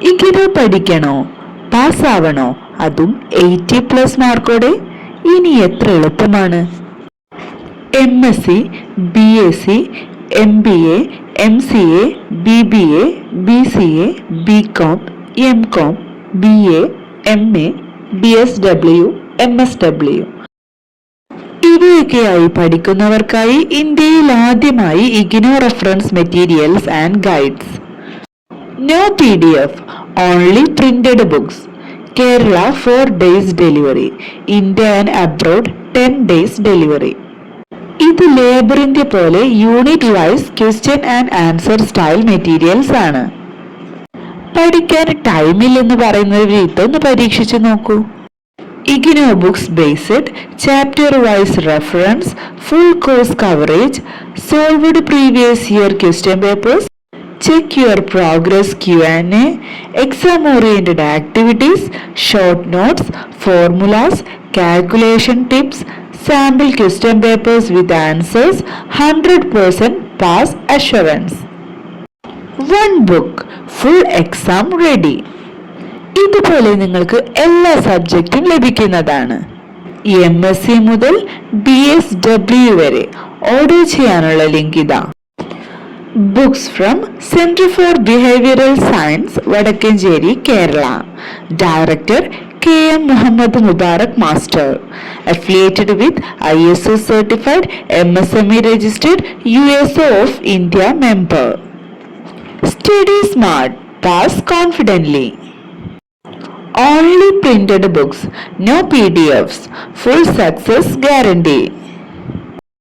ഇങ്ങനെ പഠിക്കണോ? പാസ്സാവണോ? അതും 80+ മാർക്കോടെ? ഇനി എത്ര എളുപ്പമാണ്. MSc, BSc, MBA, MCA, BBA, BCA, BCom, MCom, BA, MA, BSW, MSW ഇവയൊക്കെയായി പഠിക്കുന്നവർക്കായി ഇന്ത്യയിൽ ആദ്യമായി IGNOU reference materials and guides. No PDF, only printed books. Kerala 4 days delivery. India and abroad 10 days delivery. ഇത് ലേബറിന്റെ പോലെ unit wise question and answer style materials ആണ്. പഠിക്കാൻ ടൈമില്ലെന്ന് പറയുന്നവർ ഇതൊന്ന് പരീക്ഷിച്ചു നോക്കൂ. IGNOU books based, chapter wise reference, full course coverage, solved previous year question papers, check your progress Q&A, exam oriented activities, short notes, formulas, calculation tips, sample question papers with answers, 100% pass assurance. One book, full exam ready. ഇതുപോലെ നിങ്ങൾക്ക് എല്ലാ സബ്ജക്റ്റും ലഭിക്കുന്നതാണ്. MSc മുതൽ BSW വരെ order ചെയ്യാനുള്ള link ഇതാ. Books from Center for Behavioral Science, Vadakkancheri, Kerala. Director KM Muhammad Mubarak Master. Affiliated with ISO certified MSME registered USO of India member. Study smart, pass confidently. Only printed books, no PDFs. Full success guarantee.